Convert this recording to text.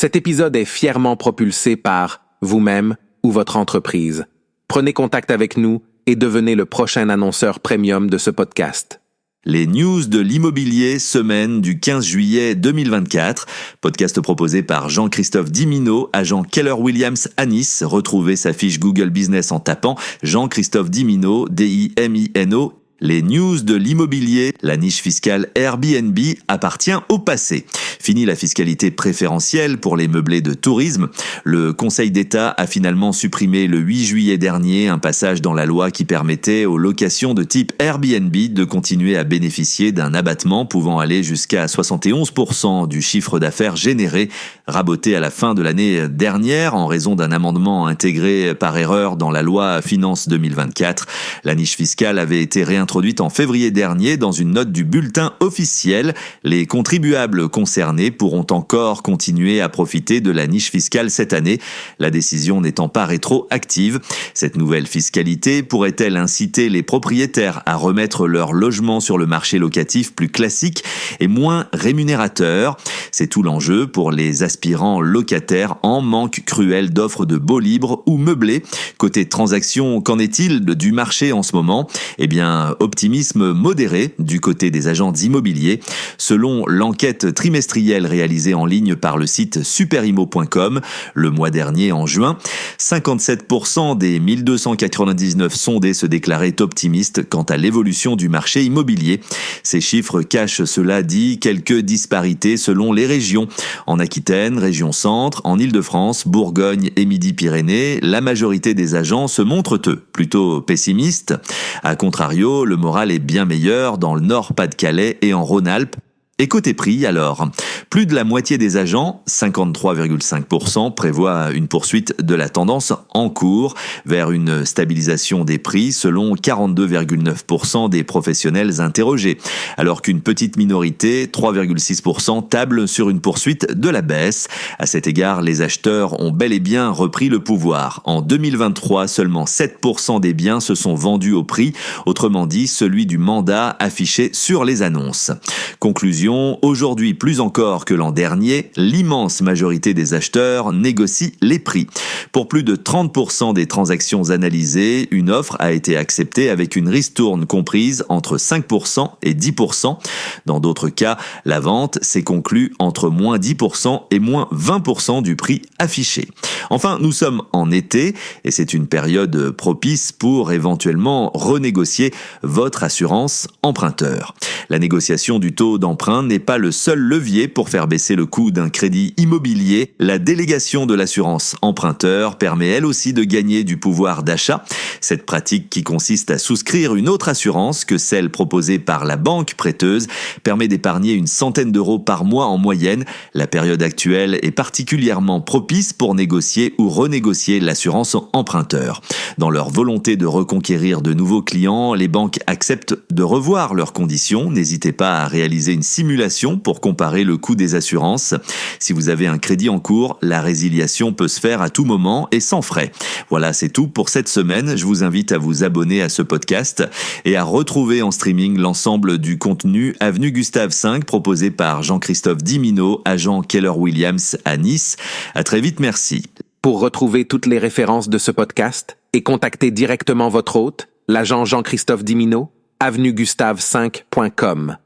Cet épisode est fièrement propulsé par vous-même ou votre entreprise. Prenez contact avec nous et devenez le prochain annonceur premium de ce podcast. Les news de l'immobilier, semaine du 15 juillet 2024. Podcast proposé par Jean-Christophe Dimino, agent Keller Williams à Nice. Retrouvez sa fiche Google Business en tapant Jean-Christophe Dimino, D-I-M-I-N-O. Les news de l'immobilier, la niche fiscale Airbnb appartient au passé. Fini la fiscalité préférentielle pour les meublés de tourisme. Le Conseil d'État a finalement supprimé le 8 juillet dernier un passage dans la loi qui permettait aux locations de type Airbnb de continuer à bénéficier d'un abattement pouvant aller jusqu'à 71% du chiffre d'affaires généré, raboté à la fin de l'année dernière en raison d'un amendement intégré par erreur dans la loi Finances 2024. La niche fiscale avait été réintroduite en février dernier dans une note du bulletin officiel. Les contribuables concernés pourront encore continuer à profiter de la niche fiscale cette année, la décision n'étant pas rétroactive. Cette nouvelle fiscalité pourrait-elle inciter les propriétaires à remettre leur logement sur le marché locatif plus classique et moins rémunérateur? C'est tout l'enjeu pour les aspirants locataires en manque cruel d'offres de baux libres ou meublés. Côté transactions, qu'en est-il du marché en ce moment? Eh bien, optimisme modéré du côté des agents immobiliers. Selon l'enquête trimestrielle réalisée en ligne par le site superimo.com le mois dernier en juin, 57% des 1299 sondés se déclaraient optimistes quant à l'évolution du marché immobilier. Ces chiffres cachent, cela dit, quelques disparités selon les régions. En Aquitaine, région centre, en Île-de-France, Bourgogne et Midi-Pyrénées, la majorité des agents se montrent eux plutôt pessimistes. A contrario, le moral est bien meilleur dans le Nord-Pas-de-Calais et en Rhône-Alpes. Et côté prix, alors, plus de la moitié des agents, 53,5%, prévoient une poursuite de la tendance en cours vers une stabilisation des prix selon 42,9% des professionnels interrogés, alors qu'une petite minorité, 3,6%, table sur une poursuite de la baisse. À cet égard, les acheteurs ont bel et bien repris le pouvoir. En 2023, seulement 7% des biens se sont vendus au prix, autrement dit celui du mandat affiché sur les annonces. Conclusion, aujourd'hui plus encore que l'an dernier, l'immense majorité des acheteurs négocie les prix. Pour plus de 30% des transactions analysées, une offre a été acceptée avec une ristourne comprise entre 5% et 10%. Dans d'autres cas, la vente s'est conclue entre moins 10% et moins 20% du prix affiché. Enfin, nous sommes en été et c'est une période propice pour éventuellement renégocier votre assurance emprunteur. La négociation du taux d'emprunt n'est pas le seul levier pour faire baisser le coût d'un crédit immobilier. La délégation de l'assurance emprunteur permet elle aussi de gagner du pouvoir d'achat. Cette pratique qui consiste à souscrire une autre assurance que celle proposée par la banque prêteuse permet d'épargner une centaine d'euros par mois en moyenne. La période actuelle est particulièrement propice pour négocier ou renégocier l'assurance emprunteur. Dans leur volonté de reconquérir de nouveaux clients, les banques acceptent de revoir leurs conditions. N'hésitez pas à réaliser une simulation pour comparer le coût des assurances. Si vous avez un crédit en cours, la résiliation peut se faire à tout moment et sans frais. Voilà, c'est tout pour cette semaine. Je vous invite à vous abonner à ce podcast et à retrouver en streaming l'ensemble du contenu Avenue Gustave V proposé par Jean-Christophe Dimino, agent Keller Williams à Nice. À très vite, merci. Pour retrouver toutes les références de ce podcast et contacter directement votre hôte, l'agent Jean-Christophe Dimino, avenuegustave5.com.